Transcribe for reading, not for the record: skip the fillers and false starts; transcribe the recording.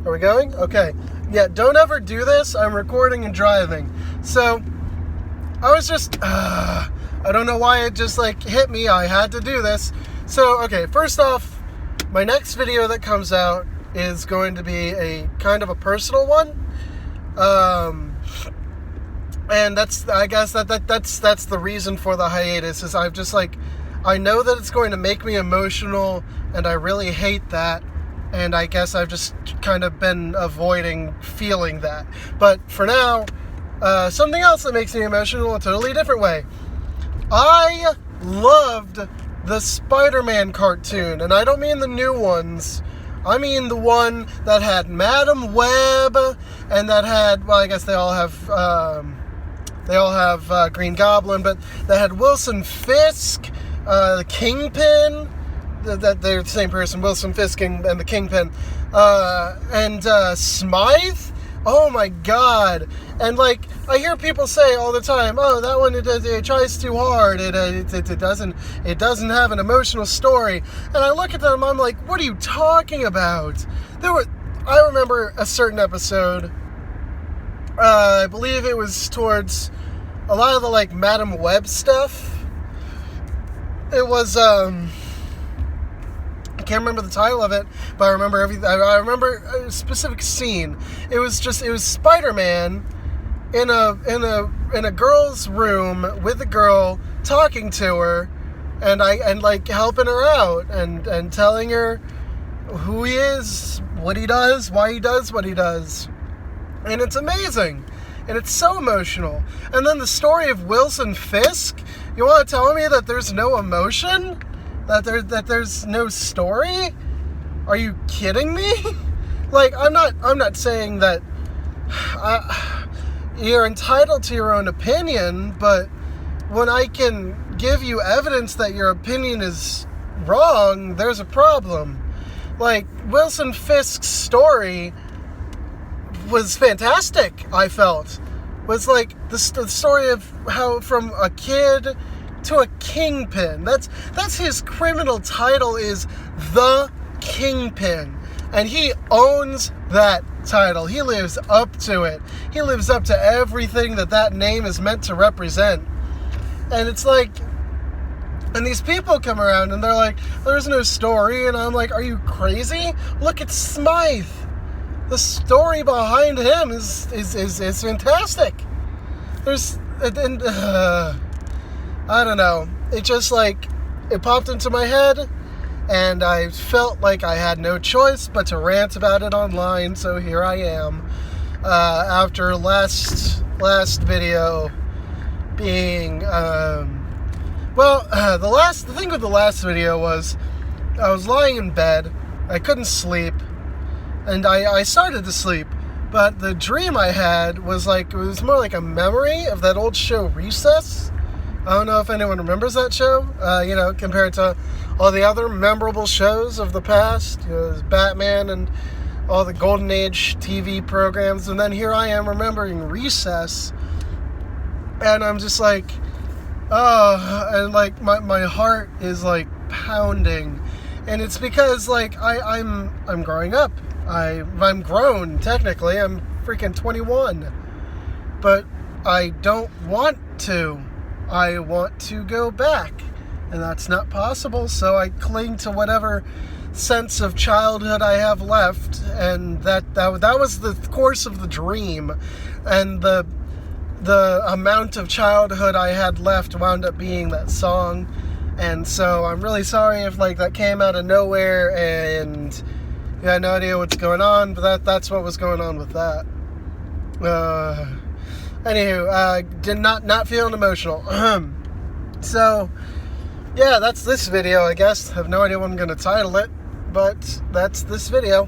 Are we going? Okay. Yeah, don't ever do this. I'm recording and driving. So, I was just, I don't know why it just hit me. I had to do this. So, okay, first off, my next video that comes out is going to be a kind of a personal one. And I guess that's the reason for the hiatus, is I've just I know that it's going to make me emotional, and I really hate that. And I guess I've just kind of been avoiding feeling that. But for now, something else that makes me emotional a totally different way. I loved the Spider-Man cartoon, and I don't mean the new ones. I mean the one that had Madam Web, and that had, well, I guess they all have Green Goblin, but that had Wilson Fisk, the Kingpin. That they're the same person, Wilson Fisk and the Kingpin, and Smythe. Oh my God! And I hear people say all the time, "Oh, that one it tries too hard. It doesn't have an emotional story." And I look at them, I'm like, "What are you talking about?" I remember a certain episode. I believe it was towards a lot of the Madam Web stuff. It was I can't remember the title of it, but I remember everything. I remember a specific scene. It was Spider-Man in a girl's room with a girl, talking to her, and helping her out and telling her who he is, what he does, why he does what he does. And it's amazing. And it's so emotional. And then the story of Wilson Fisk, you want to tell me that there's no emotion? That there's no story? Are you kidding me? I'm not saying that you're entitled to your own opinion, but when I can give you evidence that your opinion is wrong, there's a problem. Wilson Fisk's story was fantastic, I felt. Was the story of how from a kid to a kingpin. That's his criminal title, is the Kingpin. And he owns that title. He lives up to it. He lives up to everything that name is meant to represent. And it's and these people come around and they're like, there's no story. And I'm like, are you crazy? Look at Smythe. The story behind him is fantastic. I don't know. It just it popped into my head, and I felt like I had no choice but to rant about it online. So here I am, after last video being the thing with the last video was I was lying in bed, I couldn't sleep, and I started to sleep, but the dream I had was it was more like a memory of that old show Recess. I don't know if anyone remembers that show, compared to all the other memorable shows of the past, Batman and all the Golden Age TV programs. And then here I am remembering Recess, and I'm just and my heart is pounding. And it's because I'm growing up. I'm grown, technically. I'm freaking 21. But I don't want to. I want to go back, and that's not possible, so I cling to whatever sense of childhood I have left, and that was the course of the dream, and the amount of childhood I had left wound up being that song. And so I'm really sorry if that came out of nowhere and you had no idea what's going on, but that's what was going on with that. Anywho, did not feeling emotional. So, yeah, that's this video, I guess. I have no idea what I'm going to title it, but that's this video.